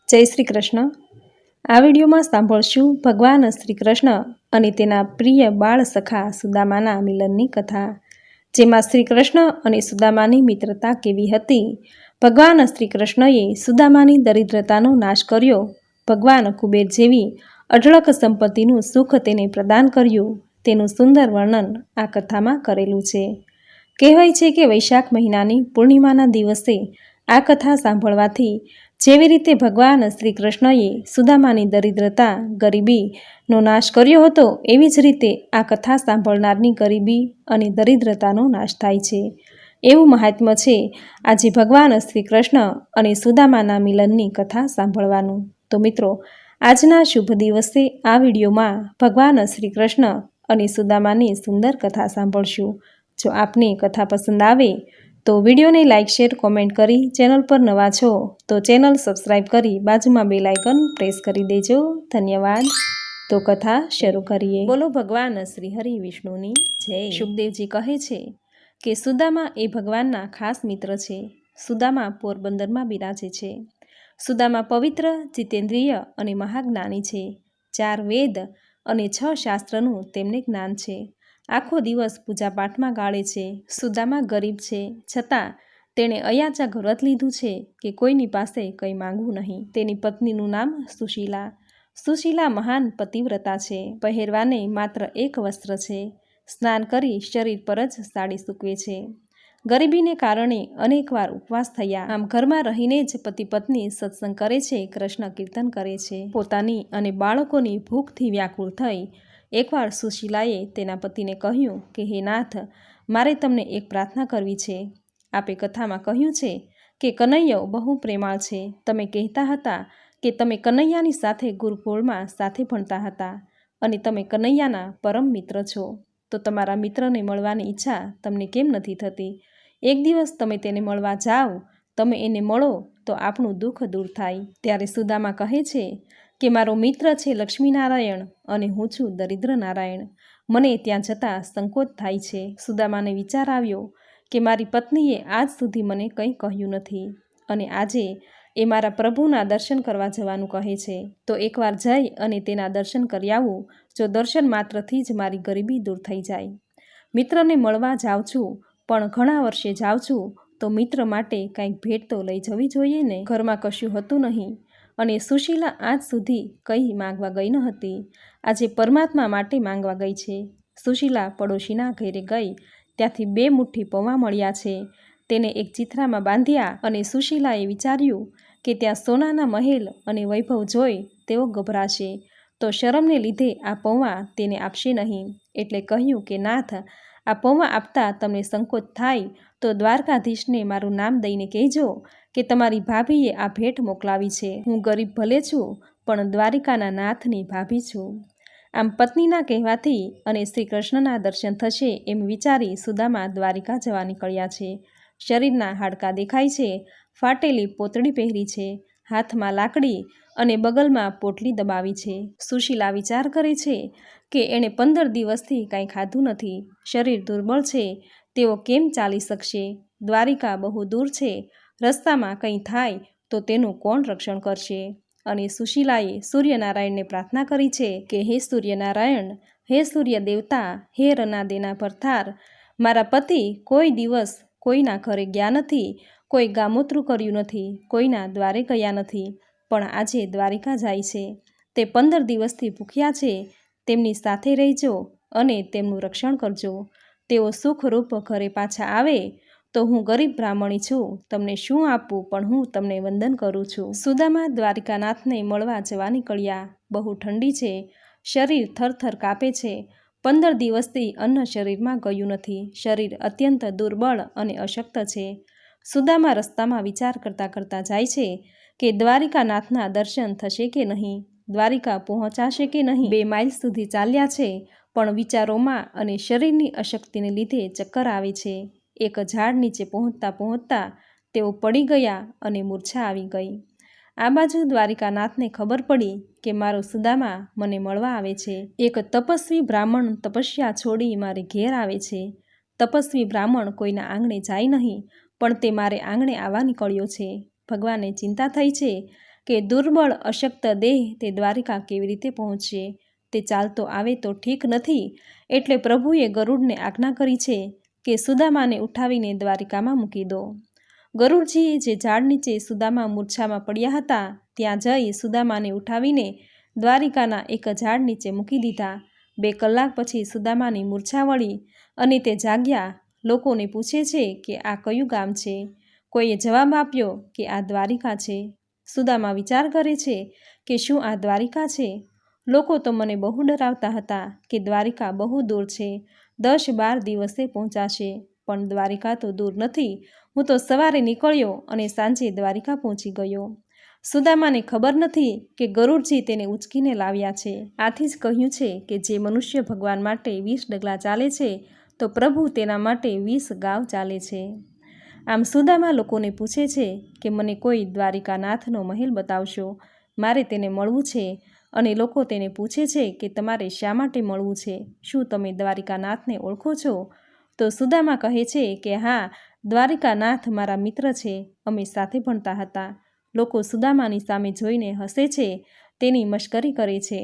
જય શ્રી કૃષ્ણ। આ વિડીયોમાં સાંભળશું ભગવાન શ્રી કૃષ્ણ અને તેના પ્રિય બાળ સખા સુદામાના મિલનની કથા, જેમાં શ્રી કૃષ્ણ અને સુદામાની મિત્રતા કેવી હતી। ભગવાન શ્રી કૃષ્ણએ સુદામાની દરિદ્રતાનો નાશ કર્યો। ભગવાન કુબેર જેવી અઢળક સંપત્તિનું સુખ તેને પ્રદાન કર્યું, તેનું સુંદર વર્ણન આ કથામાં કરેલું છે। કહેવાય છે કે વૈશાખ મહિનાની પૂર્ણિમાના દિવસે આ કથા સાંભળવાથી જેવી રીતે ભગવાન શ્રી કૃષ્ણએ સુદામાની દરિદ્રતા ગરીબીનો નાશ કર્યો હતો, એવી જ રીતે આ કથા સાંભળનારની ગરીબી અને દરિદ્રતાનો નાશ થાય છે, એવું મહાત્મ્ય છે આજે ભગવાન શ્રી કૃષ્ણ અને સુદામાના મિલનની કથા સાંભળવાનું। તો મિત્રો, આજના શુભ દિવસે આ વિડીયોમાં ભગવાન શ્રી કૃષ્ણ અને સુદામાની સુંદર કથા સાંભળશું। જો આપને કથા પસંદ આવે તો વિડીયોને લાઇક, શેર, કોમેન્ટ કરી ચેનલ પર નવા છો તો ચેનલ સબસ્ક્રાઈબ કરી બાજુમાં બેલ આઇકન પ્રેસ કરી દેજો। ધન્યવાદ। તો કથા શરૂ કરીએ। બોલો ભગવાન શ્રી હરિ વિષ્ણુની જય। શુકદેવજી કહે છે કે સુદામા એ ભગવાનના ખાસ મિત્ર છે। સુદામા પોરબંદરમાં બિરાજે છે। સુદામા પવિત્ર, જીતેન્દ્રિય અને મહાજ્ઞાની છે। 4 વેદ અને 6 શાસ્ત્રનું તેમને જ્ઞાન છે। આખો દિવસ પૂજાપાઠમાં ગાળે છે। સુદામા ગરીબ છે, છતાં તેણે અયાચક વ્રત લીધું છે કે કોઈની પાસે કંઈ માંગવું નહીં। તેની પત્નીનું નામ સુશીલા। સુશીલા મહાન પતિવ્રતા છે। પહેરવાને માત્ર એક વસ્ત્ર છે। સ્નાન કરી શરીર પર જ સાડી સૂકવે છે। ગરીબીને કારણે અનેકવાર ઉપવાસ થયા। આમ ઘરમાં રહીને જ પતિ પત્ની સત્સંગ કરે છે, કૃષ્ણ કીર્તન કરે છે। પોતાની અને બાળકોની ભૂખથી વ્યાકુળ થઈ એકવાર સુશીલાએ તેના પતિને કહ્યું કે હે નાથ, મારે તમને એક પ્રાર્થના કરવી છે। આપે કથામાં કહ્યું છે કે કનૈયો બહુ પ્રેમાળ છે। તમે કહેતા હતા કે તમે કનૈયાની સાથે ગુરુકુળમાં સાથે ભણતા હતા અને તમે કનૈયાના પરમ મિત્ર છો, તો તમારા મિત્રને મળવાની ઈચ્છા તમને કેમ નથી થતી? એક દિવસ તમે તેને મળવા જાઓ, તમે એને મળો તો આપણું દુઃખ દૂર થાય। ત્યારે સુદામા કહે છે કે મારો મિત્ર છે લક્ષ્મીનારાયણ અને હું છું દરિદ્ર નારાયણ, મને ત્યાં જતાં સંકોચ થાય છે। સુદામાને વિચાર આવ્યો કે મારી પત્નીએ આજ સુધી મને કંઈ કહ્યું નથી અને આજે એ મારા પ્રભુના દર્શન કરવા જવાનું કહે છે, તો એકવાર જઈ અને તેના દર્શન કરી આવું। જો દર્શન માત્રથી જ મારી ગરીબી દૂર થઈ જાય। મિત્રને મળવા જાઉં છું, પણ ઘણા વર્ષે જાઉં છું, તો મિત્ર માટે કંઈક ભેટ તો લઈ જવી જોઈએ ને। ઘરમાં કશું હતું નહીં અને સુશીલા આજ સુધી કંઈ માંગવા ગઈ ન હતી, આજે પરમાત્મા માટે માંગવા ગઈ છે। સુશીલા પડોશીના ઘરે ગઈ, ત્યાંથી 2 મુઠ્ઠી પૌવા મળ્યા છે। તેને એક ચિથરામાં બાંધ્યા અને સુશીલાએ વિચાર્યું કે ત્યાં સોનાના મહેલ અને વૈભવ જોઈ તેઓ ગભરાશે, તો શરમને લીધે આ પૌવા તેને આપશે નહીં। એટલે કહ્યું કે નાથ, આ પૌવા આપતા તમને સંકોચ થાય તો દ્વારકાધીશને મારું નામ દઈને કહેજો કે તમારી ભાભીએ આ ભેટ મોકલાવી છે। હું ગરીબ ભલે છું, પણ દ્વારિકાના નાથની ભાભી છું। આમ પત્નીના કહેવાથી અને શ્રી કૃષ્ણના દર્શન થશે એમ વિચારી સુદામા દ્વારિકા જવા નીકળ્યા છે। શરીરના હાડકાં દેખાય છે, ફાટેલી પોતળી પહેરી છે, હાથમાં લાકડી અને બગલમાં પોટલી દબાવી છે। સુશીલા વિચાર કરે છે કે એણે 15 દિવસથી કાંઈ ખાધું નથી, શરીર દુર્બળ છે, તેઓ કેમ ચાલી શકશે? દ્વારિકા બહુ દૂર છે, રસ્તામાં કંઈ થાય તો તેનું કોણ રક્ષણ કરશે? અને સુશીલાએ સૂર્યનારાયણને પ્રાર્થના કરી છે કે હે સૂર્યનારાયણ, હે સૂર્ય દેવતા, હે રના દેના ભરથાર, મારા પતિ કોઈ દિવસ કોઈના ઘરે ગયા નથી, કોઈ ગામોતરું કર્યું નથી, કોઈના દ્વારે ગયા નથી, પણ આજે દ્વારિકા જાય છે। તે 15 દિવસથી ભૂખ્યા છે, તેમની સાથે રહેજો અને તેમનું રક્ષણ કરજો। તેઓ સુખરૂપ ઘરે પાછા આવે તો હું ગરીબ બ્રાહ્મણી છું, તમને શું આપું, પણ હું તમને વંદન કરું છું। સુદામા દ્વારિકાનાથને મળવા જવા નીકળ્યા। બહુ ઠંડી છે, શરીર થરથર કાપે છે। 15 દિવસથી અન્ન શરીરમાં ગયું નથી, શરીર અત્યંત દુર્બળ અને અશક્ત છે। સુદામા રસ્તામાં વિચાર કરતાં કરતાં જાય છે કે દ્વારિકાનાથના દર્શન થશે કે નહીં, દ્વારિકા પહોંચાશે કે નહીં। 2 માઇલ સુધી ચાલ્યા છે, પણ વિચારોમાં અને શરીરની અશક્તિને લીધે ચક્કર આવે છે। એક ઝાડ નીચે પહોંચતા પહોંચતા તેઓ પડી ગયા અને મૂર્છા આવી ગઈ। આ બાજુ દ્વારિકાનાથને ખબર પડી કે મારો સુદામા મને મળવા આવે છે। એક તપસ્વી બ્રાહ્મણ તપસ્યા છોડી મારે ઘેર આવે છે। તપસ્વી બ્રાહ્મણ કોઈના આંગણે જાય નહીં, પણ તે મારે આંગણે આવવા નીકળ્યો છે। ભગવાનને ચિંતા થઈ છે કે દુર્બળ અશક્ત દેહ તે દ્વારિકા કેવી રીતે પહોંચશે? તે ચાલતો આવે તો ઠીક નથી. એટલે પ્રભુએ ગરુડને આજ્ઞા કરી છે કે સુદામાને ઉઠાવીને દ્વારિકામાં મૂકી દો. ગરુડજીએ જે ઝાડ નીચે સુદામા મૂર્છામાં પડ્યા હતા ત્યાં જઈ સુદામાને ઉઠાવીને દ્વારિકાના એક ઝાડ નીચે મૂકી દીધા. 2 કલાક પછી સુદામાની મૂર્છા વળી અને તે જાગ્યા. લોકોને પૂછે છે કે આ કયું ગામ છે? કોઈએ જવાબ આપ્યો કે આ દ્વારિકા છે. સુદામા વિચાર કરે છે કે શું આ દ્વારિકા છે? લોકો તો મને બહુ ડરાવતા હતા કે દ્વારિકા બહુ દૂર છે, 10-12 દિવસે પહોંચાશે. પણ દ્વારિકા તો દૂર નથી. હું તો સવારે નીકળ્યો અને સાંજે દ્વારિકા પહોંચી ગયો. સુદામાને ખબર નથી કે ગરુડજી તેને ઉંચકીને લાવ્યા છે. આથી જ કહ્યું છે કે જે મનુષ્ય ભગવાન માટે 20 ડગલા ચાલે છે તો પ્રભુ તેના માટે 20 ગાંવ ચાલે છે. આમ સુદામા લોકોને પૂછે છે કે મને કોઈ દ્વારિકાનાથનો મહેલ બતાવશો, મારે તેને મળવું છે. અને લોકો તેને પૂછે છે કે તમારે શા માટે મળવું છે? શું તમે દ્વારિકાનાથને ઓળખો છો? તો સુદામા કહે છે કે હા, દ્વારિકાનાથ મારા મિત્ર છે, અમે સાથે ભણતા હતા. લોકો સુદામાની સામે જોઈને હસે છે, તેની મશ્કરી કરે છે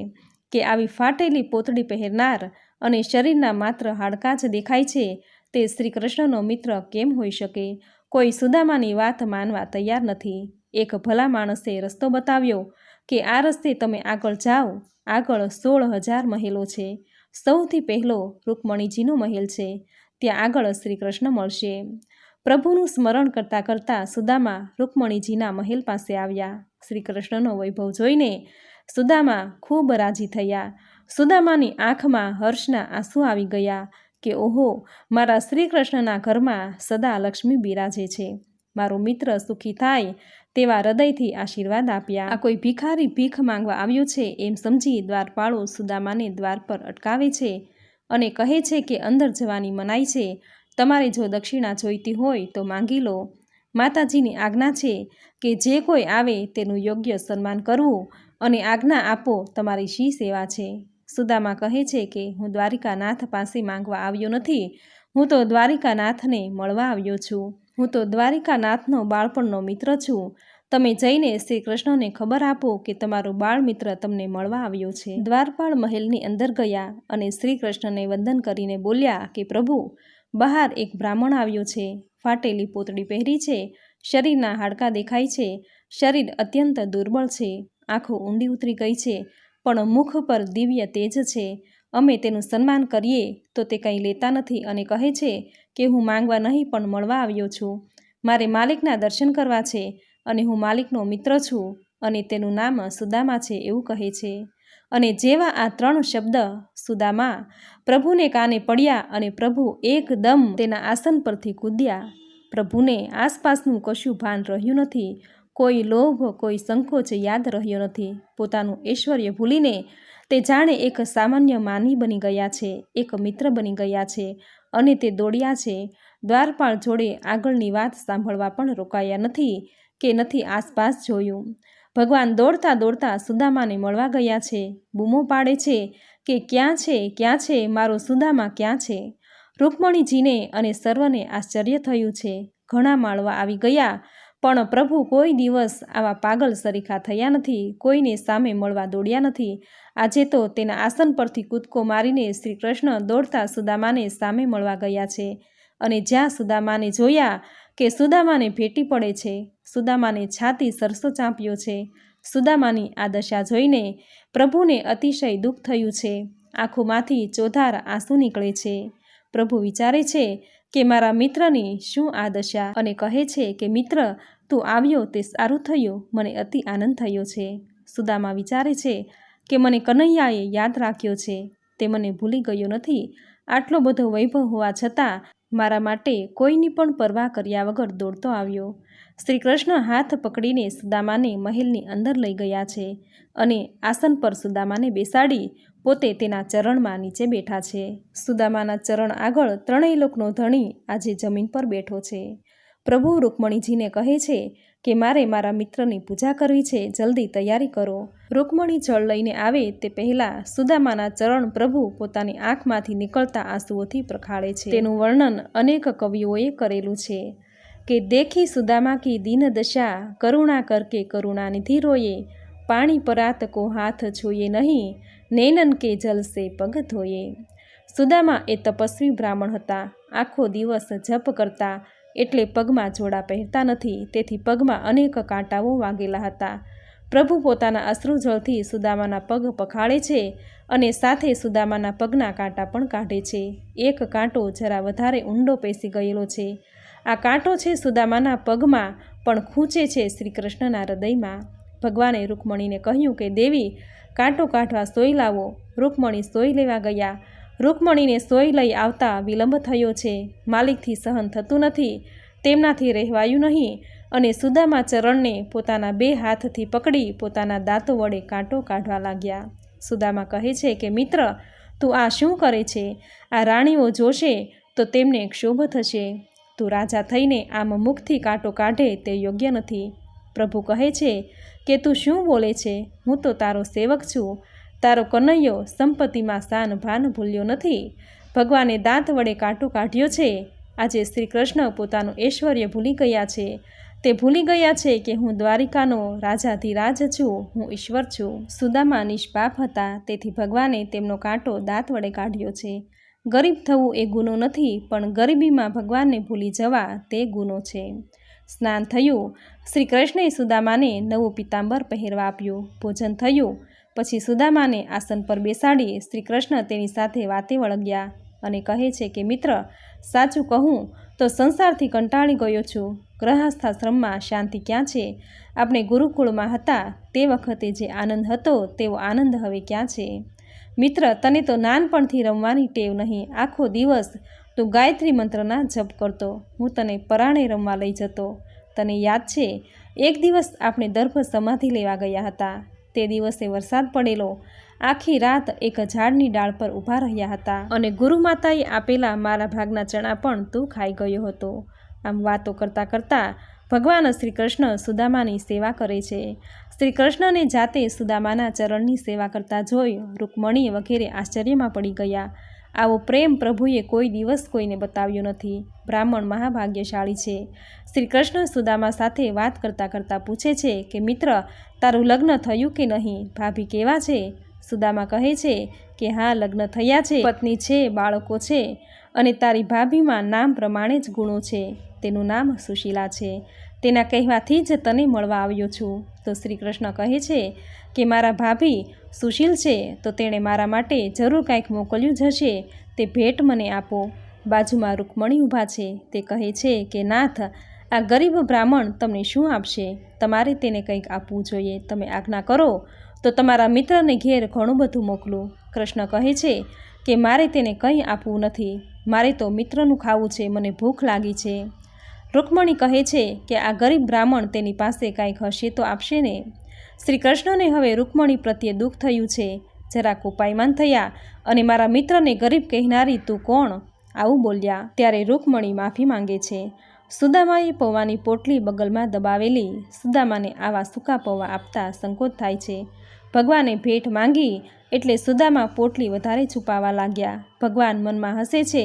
કે આવી ફાટેલી પોતળી પહેરનાર અને શરીરના માત્ર હાડકાં જ દેખાય છે તે શ્રી કૃષ્ણનો મિત્ર કેમ હોઈ શકે? કોઈ સુદામાની વાત માનવા તૈયાર નથી. એક ભલા માણસે રસ્તો બતાવ્યો કે આ રસ્તે તમે આગળ જાઓ. આગળ 16,000 મહેલો છે. સૌથી પહેલો રૂકમણીજીનો મહેલ છે. ત્યાં આગળ શ્રી કૃષ્ણ મળશે. પ્રભુનું સ્મરણ કરતાં કરતાં સુદામા રૂકમણીજીના મહેલ પાસે આવ્યા. શ્રી કૃષ્ણનો વૈભવ જોઈને સુદામા ખૂબ રાજી થયા. સુદામાની આંખમાં હર્ષના આંસુ આવી ગયા કે ઓહો, મારા શ્રી કૃષ્ણના ઘરમાં સદા લક્ષ્મી બિરાજે છે. મારો મિત્ર સુખી થાય તેવા હૃદયથી આશીર્વાદ આપ્યા. આ કોઈ ભિખારી ભીખ માંગવા આવ્યો છે એમ સમજી દ્વારપાળો સુદામાને દ્વાર પર અટકાવે છે અને કહે છે કે અંદર જવાની મનાઈ છે. તમારે જો દક્ષિણા જોઈતી હોય તો માંગી લો. માતાજીની આજ્ઞા છે કે જે કોઈ આવે તેનું યોગ્ય સન્માન કરવું અને આજ્ઞા આપો, તમારી શી સેવા છે? સુદામા કહે છે કે હું દ્વારિકાનાથ પાસે માંગવા આવ્યો નથી, હું તો દ્વારિકાનાથને મળવા આવ્યો છું. હું તો દ્વારિકાનાથનો બાળપણનો મિત્ર છું. તમે જઈને શ્રી કૃષ્ણને ખબર આપો કે તમારો બાળ મિત્ર તમને મળવા આવ્યો છે. દ્વારપાળ મહેલની અંદર ગયા અને શ્રી કૃષ્ણને વંદન કરીને બોલ્યા કે પ્રભુ, બહાર એક બ્રાહ્મણ આવ્યો છે. ફાટેલી પોતળી પહેરી છે, શરીરના હાડકાં દેખાય છે, શરીર અત્યંત દુર્બળ છે, આંખો ઊંડી ઉતરી ગઈ છે, પણ મુખ પર દિવ્ય તેજ છે. અમે તેનું સન્માન કરીએ તો તે કંઈ લેતા નથી અને કહે છે કે હું માંગવા નહીં પણ મળવા આવ્યો છું. મારે માલિકના દર્શન કરવા છે અને હું માલિકનો મિત્ર છું અને તેનું નામ સુદામા છે એવું કહે છે. અને જેવા આ 3 શબ્દ સુદામા પ્રભુને કાને પડ્યા અને પ્રભુ એકદમ તેના આસન પરથી કૂદ્યા. પ્રભુને આસપાસનું કશું ભાન રહ્યું નથી. કોઈ લોભ, કોઈ સંકોચ યાદ રહ્યો નથી. પોતાનું ઐશ્વર્ય ભૂલીને તે જાણે એક સામાન્ય માનવી બની ગયા છે, એક મિત્ર બની ગયા છે અને તે દોડ્યા છે. દ્વારપાળ જોડે આગળની વાત સાંભળવા પણ રોકાયા નથી કે નથી આસપાસ જોયું. ભગવાન દોડતા દોડતા સુદામાને મળવા ગયા છે. બૂમો પાડે છે કે ક્યાં છે, ક્યાં છે, મારો સુદામા ક્યાં છે? રૂકમણીજીને અને સર્વને આશ્ચર્ય થયું છે. ઘણા માળવા આવી ગયા પણ પ્રભુ કોઈ દિવસ આવા પાગલ સરીખા થયા નથી, કોઈને સામે મળવા દોડ્યા નથી. આજે તો તેના આસન પરથી કૂદકો મારીને શ્રી કૃષ્ણ દોડતા સુદામાને સામે મળવા ગયા છે. અને જ્યાં સુદામાને જોયા કે સુદામાને ભેટી પડે છે, સુદામાને છાતી સરસો ચાંપ્યો છે. સુદામાની આ દશા જોઈને પ્રભુને અતિશય દુઃખ થયું છે. આંખોમાંથી ચોધાર આંસુ નીકળે છે. પ્રભુ વિચારે છે કે મારા મિત્રની શું આ દશા, અને કહે છે કે મિત્ર, તું આવ્યો તે સારું થયું, મને અતિ આનંદ થયો છે. સુદામા વિચારે છે કે મને કનૈયાએ યાદ રાખ્યો છે, તે મને ભૂલી ગયો નથી. આટલો બધો વૈભવ હોવા છતાં મારા માટે કોઈની પણ પરવા કર્યા વગર દોડતો આવ્યો. શ્રી કૃષ્ણ હાથ પકડીને સુદામાને મહેલની અંદર લઈ ગયા છે અને આસન પર સુદામાને બેસાડી પોતે તેના ચરણમાં નીચે બેઠા છે. સુદામાના ચરણ આગળ 3 લોકનો ધણી આજે જમીન પર બેઠો છે. પ્રભુ રૂકમણીજીને કહે છે કે મારે મારા મિત્રની પૂજા કરવી છે, જલ્દી તૈયારી કરો. રૂકમણી જળ લઈને આવે તે પહેલાં સુદામાના ચરણ પ્રભુ પોતાની આંખમાંથી નીકળતા આંસુઓથી પ્રખાળે છે. તેનું વર્ણન અનેક કવિઓએ કરેલું છે कि देखी सुदामा की दीन दशा, करुणा करके करुणा निधि रोये, पाणी परात को हाथ छोये नहीं, नैनन के जल से पग धोये। सुदामा ए तपस्वी ब्राह्मण हता। आखो दिवस जप करता એટલે પગમાં જોડા પહેરતા નથી, તેથી પગમાં અનેક કાંટાઓ વાગેલા હતા। પ્રભુ પોતાના અશ્રુજળથી સુદામાના પગ પખાળે છે અને સાથે સુદામાના પગના કાંટા પણ કાઢે છે। એક કાંટો જરા વધારે ઊંડો પેસી ગયેલો છે। આ કાંટો છે સુદામાના પગમાં, પણ ખૂંચે છે શ્રી કૃષ્ણના હૃદયમાં। ભગવાને રૂકમણીને કહ્યું કે દેવી, કાંટો કાઢવા સોય લાવો। રૂકમણી સોય લેવા ગયા। રૂકમણીને સોય લઈ આવતા વિલંબ થયો છે। માલિકથી સહન થતું નથી, તેમનાથી રહેવાયું નહીં અને સુદામા ચરણને પોતાના બે હાથથી પકડી પોતાના દાંતો વડે કાંટો કાઢવા લાગ્યા। સુદામા કહે છે કે મિત્ર, તું આ શું કરે છે? આ રાણીઓ જોશે તો તેમને ક્ષોભ થશે। તું રાજા થઈને આમ મુખથી કાંટો કાઢે તે યોગ્ય નથી। પ્રભુ કહે છે કે તું શું બોલે છે? હું તો તારો સેવક છું। તારો કનૈયો સંપત્તિમાં શાન ભાન ભૂલ્યો નથી। ભગવાને દાંત વડે કાંટો કાઢ્યો છે। આજે શ્રી કૃષ્ણ પોતાનું ઐશ્વર્ય ભૂલી ગયા છે। તે ભૂલી ગયા છે કે હું દ્વારિકાનો રાજાધિરાજ છું, હું ઈશ્વર છું। સુદામા નિષ્પાપ હતા, તેથી ભગવાને તેમનો કાંટો દાંત વડે કાઢ્યો છે। ગરીબ થવું એ ગુનો નથી, પણ ગરીબીમાં ભગવાનને ભૂલી જવા તે ગુનો છે। સ્નાન થયું। શ્રી કૃષ્ણએ સુદામાને નવું પિતાંબર પહેરવા આપ્યું। ભોજન થયું પછી સુદામાને આસન પર બેસાડી શ્રી કૃષ્ણ તેની સાથે વાતે વળગ્યા અને કહે છે કે મિત્ર, સાચું કહું તો સંસારથી કંટાળી ગયો છું। ગ્રહસ્થાશ્રમમાં શાંતિ ક્યાં છે? આપણે ગુરુકુળમાં હતા તે વખતે જે આનંદ હતો તેવો આનંદ હવે ક્યાં છે? મિત્ર, તને તો નાનપણથી રમવાની ટેવ નહીં। આખો દિવસ તું ગાયત્રી મંત્રના જપ કરતો, હું તને પરાણે રમવા લઈ જતો। તને યાદ છે, એક દિવસ આપણે દર્ભ સમાધિ લેવા ગયા હતા। તે દિવસે વરસાદ પડેલો। આખી રાત એક ઝાડની ડાળ પર ઊભા રહ્યા હતા અને ગુરુમાતાએ આપેલા મારા ભાગના ચણા પણ તું ખાઈ ગયો હતો। આમ વાતો કરતાં કરતાં ભગવાન શ્રી કૃષ્ણ સુદામાની સેવા કરે છે। શ્રી કૃષ્ણને જાતે સુદામાના ચરણની સેવા કરતા જોઈ રૂકમણી વગેરે આશ્ચર્યમાં પડી ગયા। આવો પ્રેમ પ્રભુએ કોઈ દિવસ કોઈને બતાવ્યો નથી। બ્રાહ્મણ મહાભાગ્યશાળી છે। શ્રી કૃષ્ણ સુદામા સાથે વાત કરતાં કરતાં પૂછે છે કે મિત્ર, તારું લગ્ન થયું કે નહીં? ભાભી કેવા છે? સુદામા કહે છે કે હા, લગ્ન થયા છે, પત્ની છે, બાળકો છે અને તારી ભાભીમાં નામ પ્રમાણે જ ગુણો છે। તેનું નામ સુશીલા છે। તેના કહેવાથી જ તને મળવા આવ્યો છું। તો શ્રી કૃષ્ણ કહે છે કે મારા ભાભી સુશીલ છે તો તેણે મારા માટે જરૂર કાંઈક મોકલ્યું જ હશે, તે ભેટ મને આપો। બાજુમાં રૂકમણી ઊભા છે। તે કહે છે કે નાથ, આ ગરીબ બ્રાહ્મણ તમને શું આપશે? તમારે તેને કંઈક આપવું જોઈએ। તમે આજ્ઞા કરો તો તમારા મિત્રને ઘેર ઘણું બધું મોકલું। કૃષ્ણ કહે છે કે મારે તેને કંઈ આપવું નથી, મારે તો મિત્રનું ખાવું છે, મને ભૂખ લાગી છે। રૂકમણી કહે છે કે આ ગરીબ બ્રાહ્મણ તેની પાસે કાંઈક હશે તો આપશે ને। શ્રી કૃષ્ણને હવે રૂકમણી પ્રત્યે દુઃખ થયું છે। જરા કોપાયમાન થયા અને મારા મિત્રને ગરીબ કહેનારી તું કોણ? આવું બોલ્યા। ત્યારે રૂકમણી માફી માંગે છે। સુદામાએ પૌવાની પોટલી બગલમાં દબાવેલી। સુદામાને આવા સૂકા પૌવા આપતા સંકોચ થાય છે। ભગવાને ભેટ માંગી એટલે સુદામા પોટલી વધારે છુપાવવા લાગ્યા। ભગવાન મનમાં હસે છે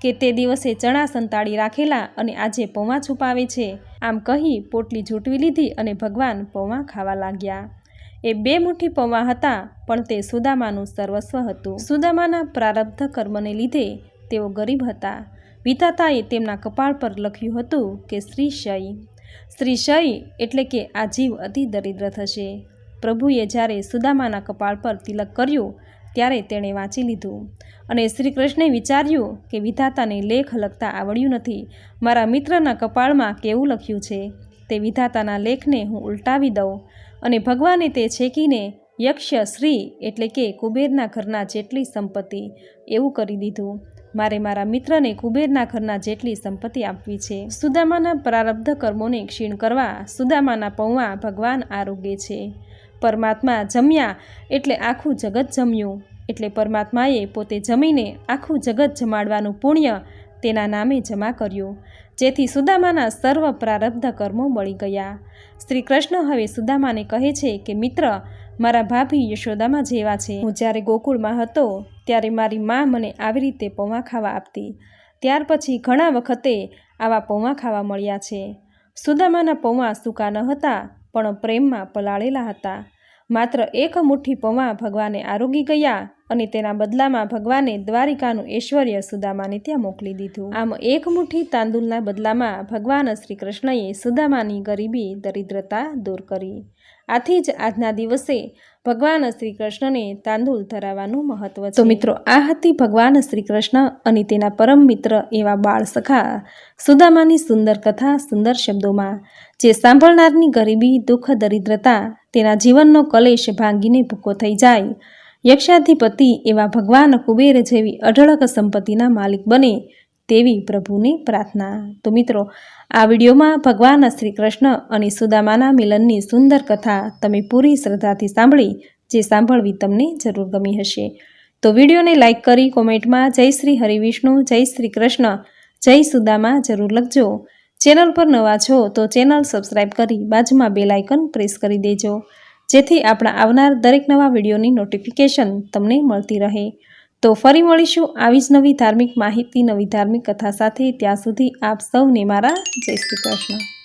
કે તે દિવસે ચણા સંતાડી રાખેલા અને આજે પૌવા છુપાવે છે। આમ કહી પોટલી ઝૂંટવી લીધી અને ભગવાન પૌવા ખાવા લાગ્યા। એ 2 મુઠ્ઠી પૌવા હતા, પણ તે સુદામાનું સર્વસ્વ હતું। સુદામાના પ્રારબ્ધ કર્મને લીધે તેઓ ગરીબ હતા। વિધાતાએ તેમના કપાળ પર લખ્યું હતું કે શ્રીશય। શ્રીશય એટલે કે આ જીવ અતિ દરિદ્ર થશે। પ્રભુએ જ્યારે સુદામાના કપાળ પર તિલક કર્યું ત્યારે તેણે વાંચી લીધું અને શ્રી કૃષ્ણે વિચાર્યું કે વિધાતાને લેખ લખતા આવડ્યું નથી, મારા મિત્રના કપાળમાં કેવું લખ્યું છે, તે વિધાતાના લેખને હું ઉલટાવી દઉં। અને ભગવાને તે છેકીને યક્ષ શ્રી એટલે કે કુબેરના ઘરના જેટલી સંપત્તિ એવું કરી દીધું। મારે મારા મિત્રને કુબેરના ઘરના જેટલી સંપત્તિ આપવી છે। સુદામાના પ્રારબ્ધ કર્મોને ક્ષીણ કરવા સુદામાના પૌવા ભગવાન આરોગ્ય છે। પરમાત્મા જમ્યા એટલે આખું જગત જમ્યું, એટલે પરમાત્માએ પોતે જમીને આખું જગત જમાડવાનું પુણ્ય તેના નામે જમા કર્યું, જેથી સુદામાના સર્વ પ્રારબ્ધ કર્મો બળી ગયા। શ્રી કૃષ્ણ હવે સુદામાને કહે છે કે મિત્ર, મારા ભાભી યશોદામાં જેવા છે। હું જ્યારે ગોકુળમાં હતો ત્યારે મારી મા મને આવી રીતે પૌવા ખાવા આપતી। ત્યાર પછી ઘણા વખતે આવા પૌવા ખાવા મળ્યા છે. સુદામાના પૌવા સૂકા ન હતા, પણ પ્રેમમાં પલાળેલા હતા. માત્ર એક મુઠ્ઠી પૌવા ભગવાને આરોગી ગયા અને તેના બદલામાં ભગવાને દ્વારિકાનું ઐશ્વર્ય સુદામાને ત્યાં મોકલી દીધું. આમ એક મુઠ્ઠી તાંદુલના બદલામાં ભગવાન શ્રી કૃષ્ણએ સુદામાની ગરીબી દરિદ્રતા દૂર કરી. આથી જ આજના દિવસે ભગવાન શ્રી કૃષ્ણને તાંદુલ ધરાવવાનું મહત્વ છે. તો મિત્રો, આ હતી ભગવાન શ્રી કૃષ્ણ અને તેના પરમ મિત્ર એવા બાળ સખા સુદામાની સુંદર કથા સુંદર શબ્દોમાં, જે સાંભળનારની ગરીબી, દુઃખ, દરિદ્રતા, તેના જીવનનો કલેશ ભાંગીને ભૂકો થઈ જાય. યક્ષાધિપતિ એવા ભગવાન કુબેર જેવી અઢળક સંપત્તિના માલિક બને તેવી પ્રભુને પ્રાર્થના. તો મિત્રો, આ વિડીયોમાં ભગવાન શ્રી કૃષ્ણ અને સુદામાના મિલનની સુંદર કથા તમે પૂરી શ્રદ્ધાથી સાંભળી, જે સાંભળવી તમને જરૂર ગમી હશે. તો વિડીયોને લાઇક કરી કોમેન્ટમાં જય શ્રી હરિવિષ્ણુ, જય શ્રી કૃષ્ણ, જય સુદામા જરૂર લખજો. ચેનલ પર નવા છો તો ચેનલ સબસ્ક્રાઈબ કરી બાજુમાં બેલ આઇકન પ્રેસ કરી દેજો, જેથી આપણા આવનાર દરેક નવા વિડીયોની નોટિફિકેશન તમને મળતી રહે. તો ફરી મળીશું આવી જ નવી ધાર્મિક માહિતી, નવી ધાર્મિક કથા સાથે. ત્યાં સુધી આપ સૌને મારા જય શ્રી કૃષ્ણ.